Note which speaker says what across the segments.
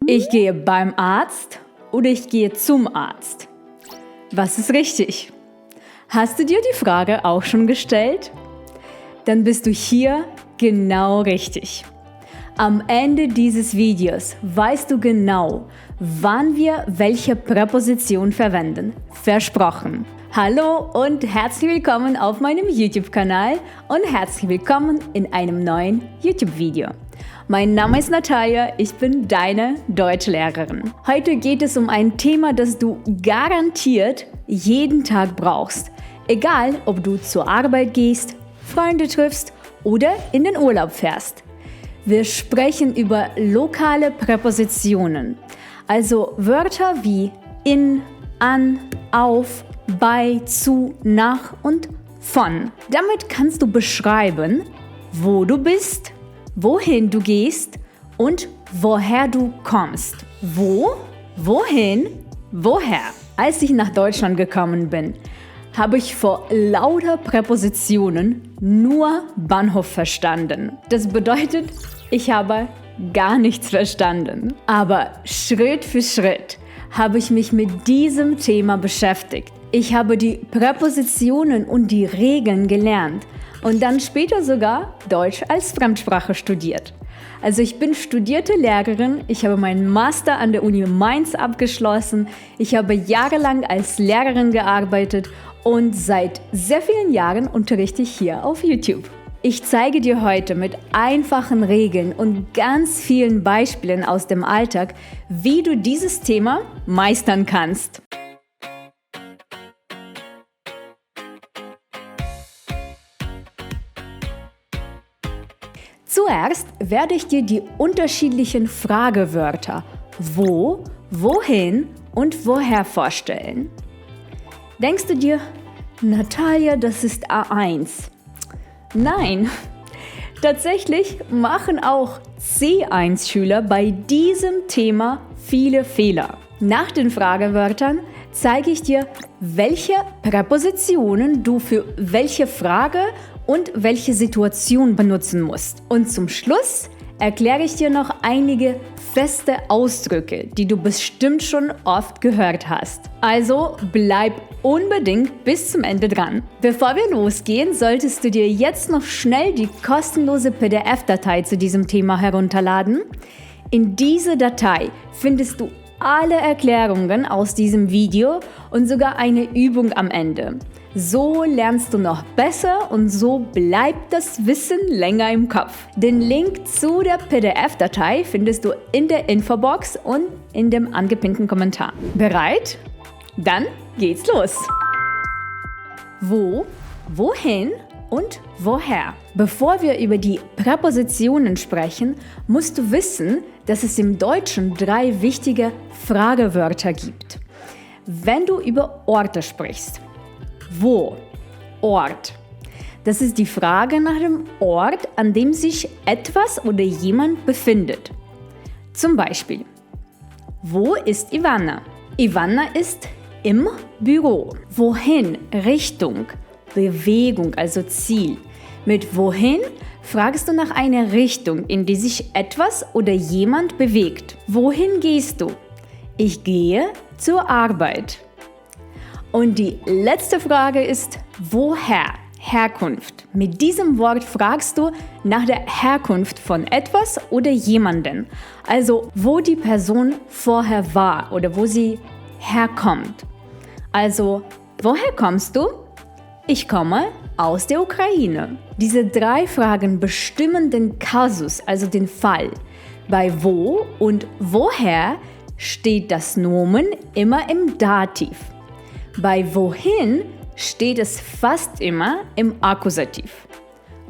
Speaker 1: Ich gehe beim Arzt oder ich gehe zum Arzt. Was ist richtig? Hast du dir die Frage auch schon gestellt? Dann bist du hier genau richtig. Am Ende dieses Videos weißt du genau, wann wir welche Präposition verwenden. Versprochen. Hallo und herzlich willkommen auf meinem YouTube-Kanal und herzlich willkommen in einem neuen YouTube-Video. Mein Name ist Natalia, ich bin deine Deutschlehrerin. Heute geht es um ein Thema, das du garantiert jeden Tag brauchst. Egal, ob du zur Arbeit gehst, Freunde triffst oder in den Urlaub fährst. Wir sprechen über lokale Präpositionen, also Wörter wie in, an, auf, bei, zu, nach und von. Damit kannst du beschreiben, wo du bist, wohin du gehst und woher du kommst. Wo, wohin, woher. Als ich nach Deutschland gekommen bin, habe ich vor lauter Präpositionen nur Bahnhof verstanden. Das bedeutet, ich habe gar nichts verstanden. Aber Schritt für Schritt habe ich mich mit diesem Thema beschäftigt. Ich habe die Präpositionen und die Regeln gelernt und dann später sogar Deutsch als Fremdsprache studiert. Also ich bin studierte Lehrerin, ich habe meinen Master an der Uni Mainz abgeschlossen, ich habe jahrelang als Lehrerin gearbeitet und seit sehr vielen Jahren unterrichte ich hier auf YouTube. Ich zeige dir heute mit einfachen Regeln und ganz vielen Beispielen aus dem Alltag, wie du dieses Thema meistern kannst. Zuerst werde ich dir die unterschiedlichen Fragewörter wo, wohin und woher vorstellen. Denkst du dir, Natalia, das ist A1? Nein, tatsächlich machen auch C1-Schüler bei diesem Thema viele Fehler. Nach den Fragewörtern zeige ich dir, welche Präpositionen du für welche Frage und welche Situation benutzen musst. Und zum Schluss erkläre ich dir noch einige feste Ausdrücke, die du bestimmt schon oft gehört hast. Also bleib unbedingt bis zum Ende dran. Bevor wir losgehen, solltest du dir jetzt noch schnell die kostenlose PDF-Datei zu diesem Thema herunterladen. In dieser Datei findest du alle Erklärungen aus diesem Video und sogar eine Übung am Ende. So lernst du noch besser und so bleibt das Wissen länger im Kopf. Den Link zu der PDF-Datei findest du in der Infobox und in dem angepinnten Kommentar. Bereit? Dann geht's los! Wo, wohin und woher? Bevor wir über die Präpositionen sprechen, musst du wissen, dass es im Deutschen 3 wichtige Fragewörter gibt. Wenn du über Orte sprichst, wo? Ort. Das ist die Frage nach dem Ort, an dem sich etwas oder jemand befindet. Zum Beispiel, wo ist Ivana? Ivana ist im Büro. Wohin? Richtung. Bewegung, also Ziel. Mit wohin fragst du nach einer Richtung, in die sich etwas oder jemand bewegt. Wohin gehst du? Ich gehe zur Arbeit. Und die letzte Frage ist, woher? Herkunft. Mit diesem Wort fragst du nach der Herkunft von etwas oder jemanden. Also, wo die Person vorher war oder wo sie herkommt. Also, woher kommst du? Ich komme aus der Ukraine. Diese 3 Fragen bestimmen den Kasus, also den Fall. Bei wo und woher steht das Nomen immer im Dativ. Bei wohin steht es fast immer im Akkusativ.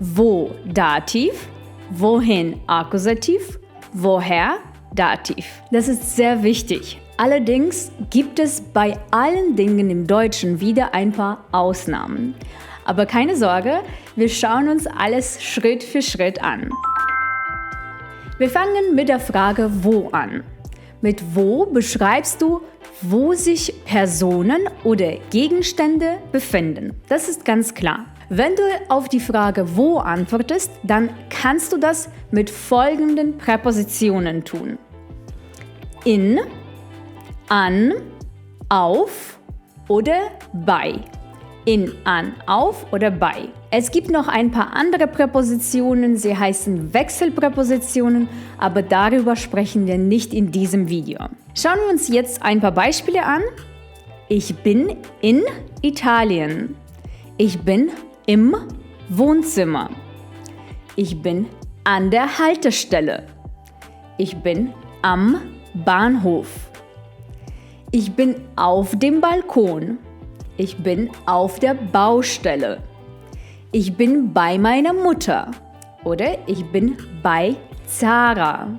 Speaker 1: Wo Dativ, wohin Akkusativ, woher Dativ. Das ist sehr wichtig. Allerdings gibt es bei allen Dingen im Deutschen wieder ein paar Ausnahmen. Aber keine Sorge, wir schauen uns alles Schritt für Schritt an. Wir fangen mit der Frage wo an. Mit wo beschreibst du, wo sich Personen oder Gegenstände befinden. Das ist ganz klar. Wenn du auf die Frage wo antwortest, dann kannst du das mit folgenden Präpositionen tun. in, an, auf oder bei. In, an, auf oder bei. Es gibt noch ein paar andere Präpositionen, sie heißen Wechselpräpositionen, aber darüber sprechen wir nicht in diesem Video. Schauen wir uns jetzt ein paar Beispiele an. Ich bin in Italien. Ich bin im Wohnzimmer. Ich bin an der Haltestelle. Ich bin am Bahnhof. Ich bin auf dem Balkon. Ich bin auf der Baustelle. Ich bin bei meiner Mutter. Oder ich bin bei Zara.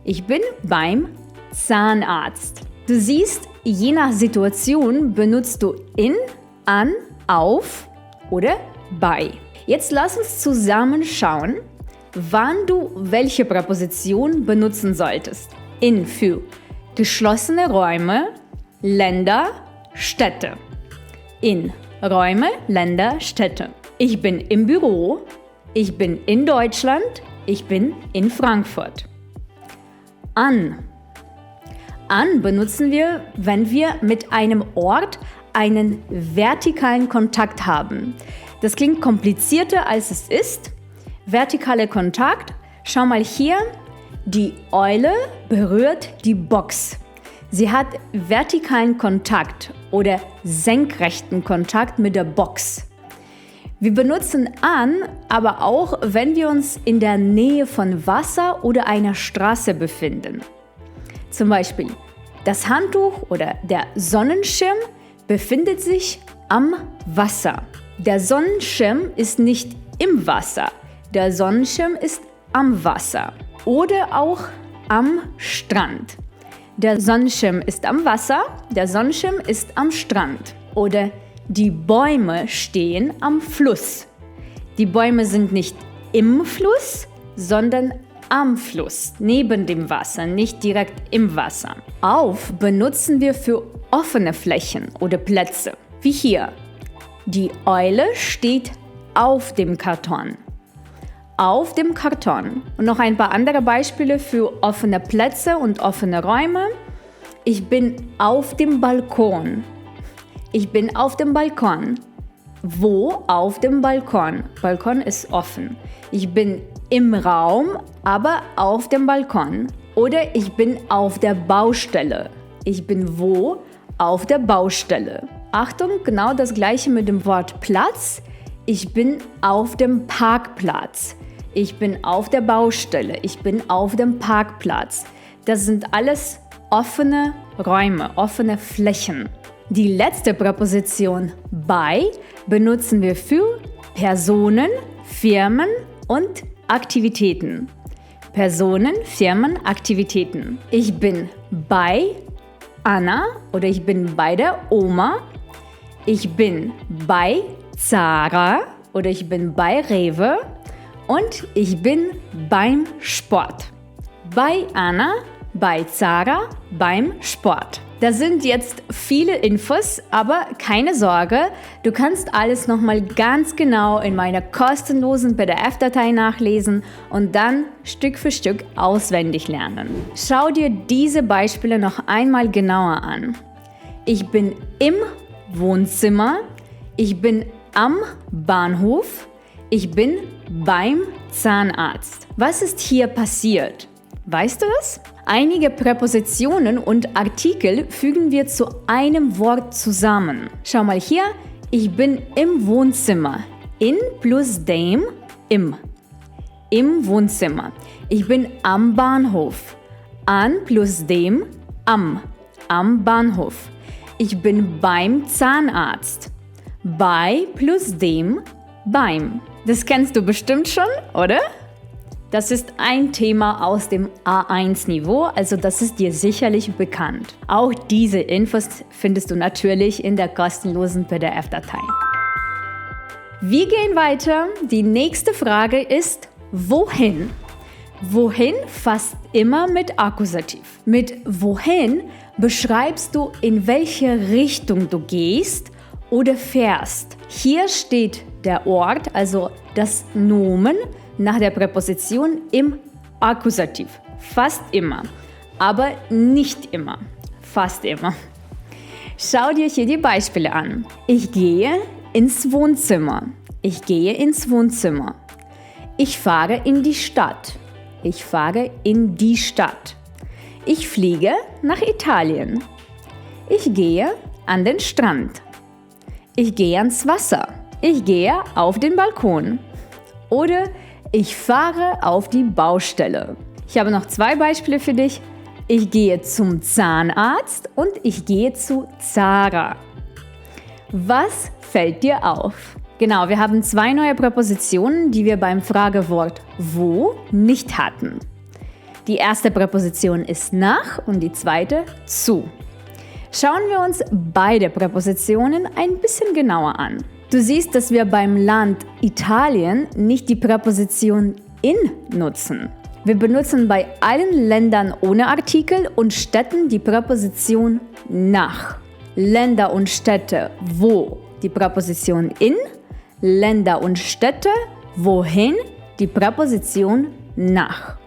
Speaker 1: Ich bin beim Zahnarzt. Du siehst, je nach Situation benutzt du in, an, auf oder bei. Jetzt lass uns zusammen schauen, wann du welche Präposition benutzen solltest. In für geschlossene Räume, Länder, Städte. In Räume, Länder, Städte. Ich bin im Büro, ich bin in Deutschland, ich bin in Frankfurt. An. An benutzen wir, wenn wir mit einem Ort einen vertikalen Kontakt haben. Das klingt komplizierter, als es ist. Vertikaler Kontakt. Schau mal hier, die Eule berührt die Box. Sie hat vertikalen Kontakt oder senkrechten Kontakt mit der Box. Wir benutzen an, aber auch, wenn wir uns in der Nähe von Wasser oder einer Straße befinden. Zum Beispiel, das Handtuch oder der Sonnenschirm befindet sich am Wasser. Der Sonnenschirm ist nicht im Wasser, der Sonnenschirm ist am Wasser oder auch am Strand. Der Sonnenschirm ist am Wasser, der Sonnenschirm ist am Strand. Oder die Bäume stehen am Fluss. Die Bäume sind nicht im Fluss, sondern am Fluss, neben dem Wasser, nicht direkt im Wasser. Auf benutzen wir für offene Flächen oder Plätze, wie hier. Die Eule steht auf dem Karton. Auf dem Karton. Und noch ein paar andere Beispiele für offene Plätze und offene Räume. Ich bin auf dem Balkon. Ich bin auf dem Balkon. Wo? Auf dem Balkon. Balkon ist offen. Ich bin im Raum, aber auf dem Balkon. Oder ich bin auf der Baustelle. Ich bin wo? Auf der Baustelle. Achtung, genau das gleiche mit dem Wort Platz. Ich bin auf dem Parkplatz. Ich bin auf der Baustelle. Ich bin auf dem Parkplatz. Das sind alles offene Räume, offene Flächen. Die letzte Präposition bei benutzen wir für Personen, Firmen und Aktivitäten. Personen, Firmen, Aktivitäten. Ich bin bei Anna oder ich bin bei der Oma. Ich bin bei Zara oder ich bin bei Rewe. Und ich bin beim Sport. Bei Anna, bei Zara, beim Sport. Das sind jetzt viele Infos, aber keine Sorge, du kannst alles nochmal ganz genau in meiner kostenlosen PDF-Datei nachlesen und dann Stück für Stück auswendig lernen. Schau dir diese Beispiele noch einmal genauer an. Ich bin im Wohnzimmer, ich bin am Bahnhof, ich bin beim Zahnarzt. Was ist hier passiert? Weißt du das? Einige Präpositionen und Artikel fügen wir zu einem Wort zusammen. Schau mal hier, ich bin im Wohnzimmer. In plus dem, im. Im Wohnzimmer. Ich bin am Bahnhof. An plus dem, am. Am Bahnhof. Ich bin beim Zahnarzt. Bei plus dem, beim. Das kennst du bestimmt schon, oder? Das ist ein Thema aus dem A1-Niveau, also das ist dir sicherlich bekannt. Auch diese Infos findest du natürlich in der kostenlosen PDF-Datei. Wir gehen weiter. Die nächste Frage ist, wohin? Wohin fast immer mit Akkusativ. Mit wohin beschreibst du, in welche Richtung du gehst oder fährst. Hier steht der Ort, also das Nomen, nach der Präposition im Akkusativ. Fast immer. aber nicht immer, fast immer. Schau dir hier die Beispiele an. Ich gehe ins Wohnzimmer. Ich gehe ins Wohnzimmer. Ich fahre in die Stadt. Ich fahre in die Stadt. Ich fliege nach Italien. Ich gehe an den Strand. Ich gehe ans Wasser. Ich gehe auf den Balkon. Oder ich fahre auf die Baustelle. Ich habe noch 2 Beispiele für dich. Ich gehe zum Zahnarzt und ich gehe zu Zara. Was fällt dir auf? Genau, wir haben 2 neue Präpositionen, die wir beim Fragewort wo nicht hatten. Die erste Präposition ist nach und die zweite zu. Schauen wir uns beide Präpositionen ein bisschen genauer an. Du siehst, dass wir beim Land Italien nicht die Präposition in nutzen. Wir benutzen bei allen Ländern ohne Artikel und Städten die Präposition nach. Länder und Städte wo die Präposition in, Länder und Städte wohin die Präposition nach.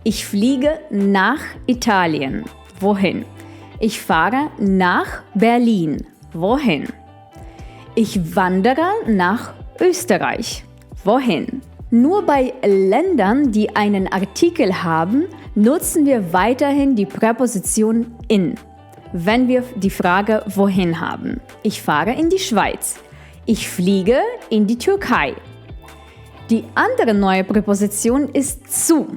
Speaker 1: Ich fliege nach Italien. Wohin? Ich fahre nach Berlin. Wohin? Ich wandere nach Österreich. Wohin? Nur bei Ländern, die einen Artikel haben, nutzen wir weiterhin die Präposition in, wenn wir die Frage wohin haben. Ich fahre in die Schweiz. Ich fliege in die Türkei. Die andere neue Präposition ist zu.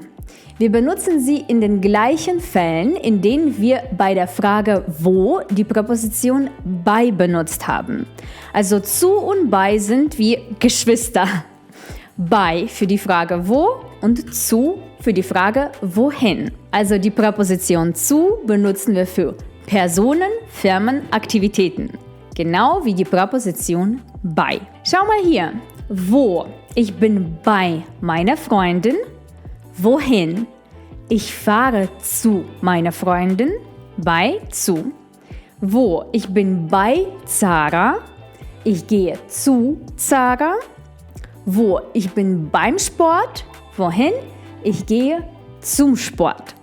Speaker 1: Wir benutzen sie in den gleichen Fällen, in denen wir bei der Frage wo die Präposition bei benutzt haben. Also zu und bei sind wie Geschwister. Bei für die Frage wo und zu für die Frage wohin. Also die Präposition zu benutzen wir für Personen, Firmen, Aktivitäten. Genau wie die Präposition bei. Schau mal hier. Wo? Ich bin bei meiner Freundin. Wohin? Ich fahre zu meiner Freundin. Bei, zu. Wo? Ich bin bei Zara. Ich gehe zu Zara. Wo? Ich bin beim Sport. Wohin? Ich gehe zum Sport.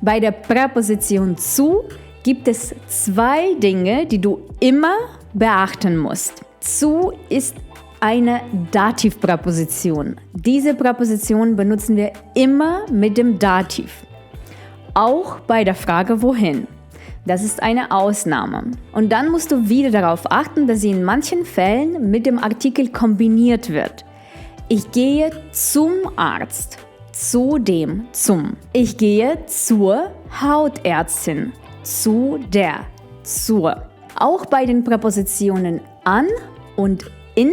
Speaker 1: Bei der Präposition zu gibt es 2 Dinge, die du immer beachten musst. Zu ist eine Dativpräposition. Diese Präposition benutzen wir immer mit dem Dativ. Auch bei der Frage wohin. Das ist eine Ausnahme. Und dann musst du wieder darauf achten, dass sie in manchen Fällen mit dem Artikel kombiniert wird. Ich gehe zum Arzt. Zu dem, zum. Ich gehe zur Hautärztin. Zu der, zur. Auch bei den Präpositionen an und in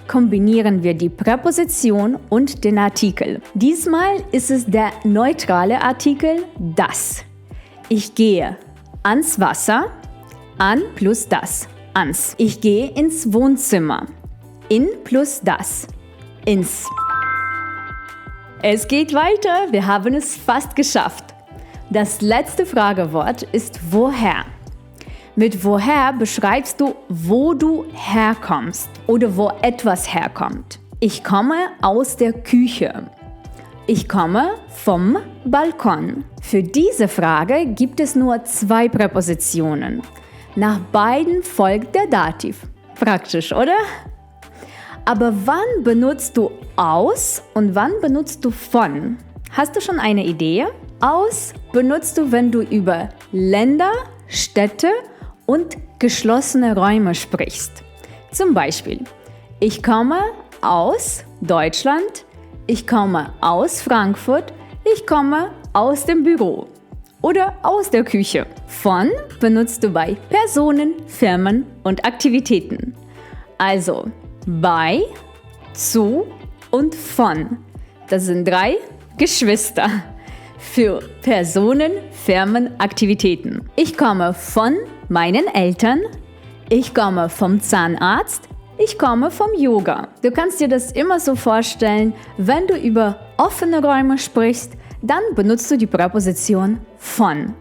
Speaker 1: kombinieren wir die Präposition und den Artikel. Diesmal ist es der neutrale Artikel das. Ich gehe ans Wasser, an plus das, ans. Ich gehe ins Wohnzimmer, in plus das, ins. Es geht weiter, wir haben es fast geschafft. Das letzte Fragewort ist woher. Mit woher beschreibst du, wo du herkommst oder wo etwas herkommt. Ich komme aus der Küche. Ich komme vom Balkon. Für diese Frage gibt es nur 2 Präpositionen. Nach beiden folgt der Dativ. Praktisch, oder? Aber wann benutzt du aus und wann benutzt du von? Hast du schon eine Idee? Aus benutzt du, wenn du über Länder, Städte und geschlossene Räume sprichst. Zum Beispiel, ich komme aus Deutschland, ich komme aus Frankfurt, ich komme aus dem Büro oder aus der Küche. Von benutzt du bei Personen, Firmen und Aktivitäten. Also bei, zu und von. Das sind 3 Geschwister für Personen, Firmen, Aktivitäten. Ich komme von meinen Eltern, ich komme vom Zahnarzt, ich komme vom Yoga. Du kannst dir das immer so vorstellen, wenn du über offene Räume sprichst, dann benutzt du die Präposition von.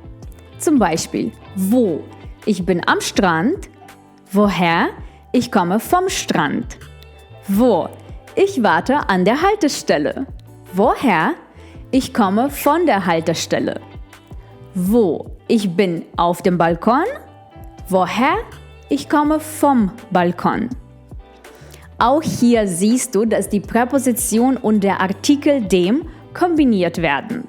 Speaker 1: Zum Beispiel, wo? Ich bin am Strand. Woher? Ich komme vom Strand. Wo? Ich warte an der Haltestelle. Woher? Ich komme von der Haltestelle. Wo? Ich bin auf dem Balkon. Woher? Ich komme vom Balkon. Auch hier siehst du, dass die Präposition und der Artikel dem kombiniert werden.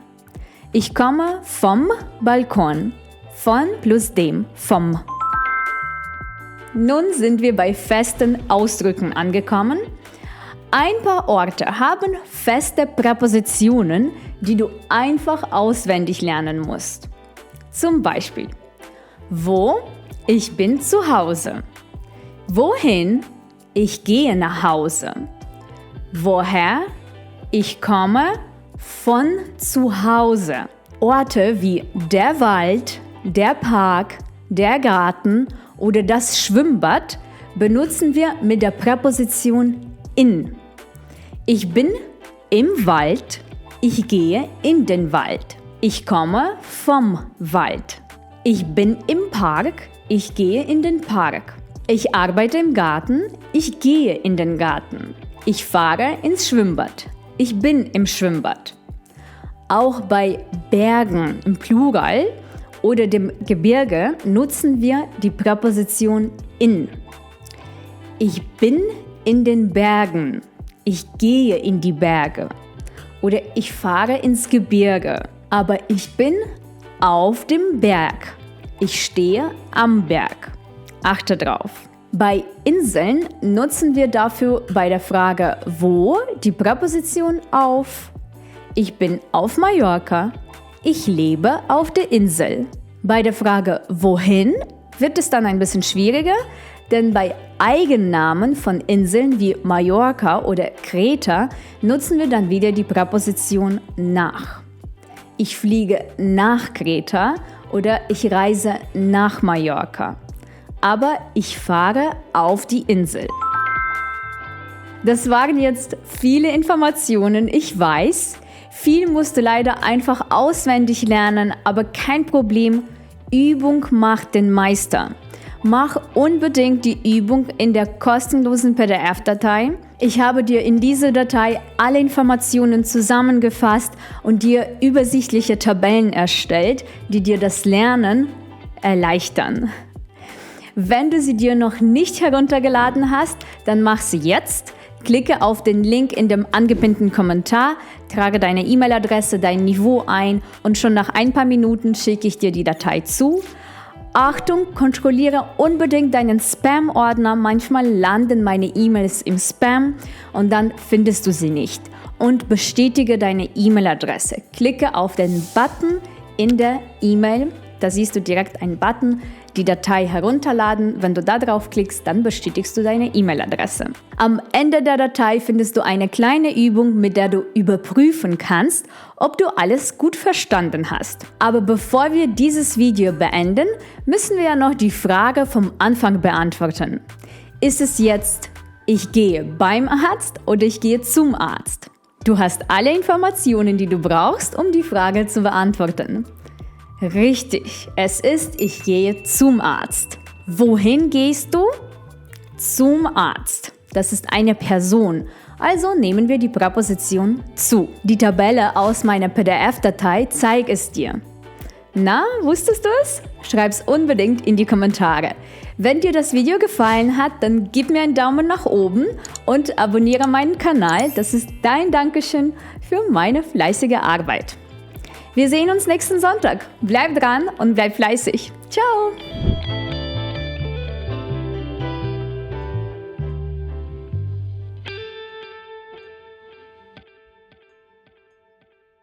Speaker 1: Ich komme vom Balkon. Von plus dem, vom. Nun sind wir bei festen Ausdrücken angekommen. Ein paar Orte haben feste Präpositionen, die du einfach auswendig lernen musst. Zum Beispiel, wo? Ich bin zu Hause. Wohin? Ich gehe nach Hause. Woher? Ich komme von zu Hause. Orte wie der Wald, der Park, der Garten oder das Schwimmbad benutzen wir mit der Präposition in. Ich bin im Wald, ich gehe in den Wald. Ich komme vom Wald. Ich bin im Park, ich gehe in den Park. Ich arbeite im Garten, ich gehe in den Garten. Ich fahre ins Schwimmbad. Ich bin im Schwimmbad. Auch bei Bergen im Plural oder dem Gebirge nutzen wir die Präposition in. Ich bin in den Bergen. Ich gehe in die Berge. Oder ich fahre ins Gebirge. Aber ich bin auf dem Berg. Ich stehe am Berg. Achte drauf. Bei Inseln nutzen wir dafür bei der Frage wo die Präposition auf. Ich bin auf Mallorca. Ich lebe auf der Insel. Bei der Frage wohin wird es dann ein bisschen schwieriger, denn bei Eigennamen von Inseln wie Mallorca oder Kreta nutzen wir dann wieder die Präposition nach. Ich fliege nach Kreta oder ich reise nach Mallorca. Aber ich fahre auf die Insel. Das waren jetzt viele Informationen, ich weiß. Viel musst du leider einfach auswendig lernen, aber kein Problem. Übung macht den Meister. Mach unbedingt die Übung in der kostenlosen PDF-Datei. Ich habe dir in dieser Datei alle Informationen zusammengefasst und dir übersichtliche Tabellen erstellt, die dir das Lernen erleichtern. Wenn du sie dir noch nicht heruntergeladen hast, dann mach sie jetzt. Klicke auf den Link in dem angepinnten Kommentar, trage deine E-Mail-Adresse, dein Niveau ein und schon nach ein paar Minuten schicke ich dir die Datei zu. Achtung, kontrolliere unbedingt deinen Spam-Ordner. Manchmal landen meine E-Mails im Spam und dann findest du sie nicht. Und bestätige deine E-Mail-Adresse. Klicke auf den Button in der E-Mail. Da siehst du direkt einen Button, die Datei herunterladen. Wenn du da drauf klickst, dann bestätigst du deine E-Mail-Adresse. Am Ende der Datei findest du eine kleine Übung, mit der du überprüfen kannst, ob du alles gut verstanden hast. Aber bevor wir dieses Video beenden, müssen wir ja noch die Frage vom Anfang beantworten. Ist es jetzt, ich gehe beim Arzt oder ich gehe zum Arzt? Du hast alle Informationen, die du brauchst, um die Frage zu beantworten. Richtig, es ist, ich gehe zum Arzt. Wohin gehst du? Zum Arzt. Das ist eine Person. Also nehmen wir die Präposition zu. Die Tabelle aus meiner PDF-Datei zeigt es dir. Na, wusstest du es? Schreib's unbedingt in die Kommentare. Wenn dir das Video gefallen hat, dann gib mir einen Daumen nach oben und abonniere meinen Kanal. Das ist dein Dankeschön für meine fleißige Arbeit. Wir sehen uns nächsten Sonntag. Bleib dran und bleib fleißig. Ciao!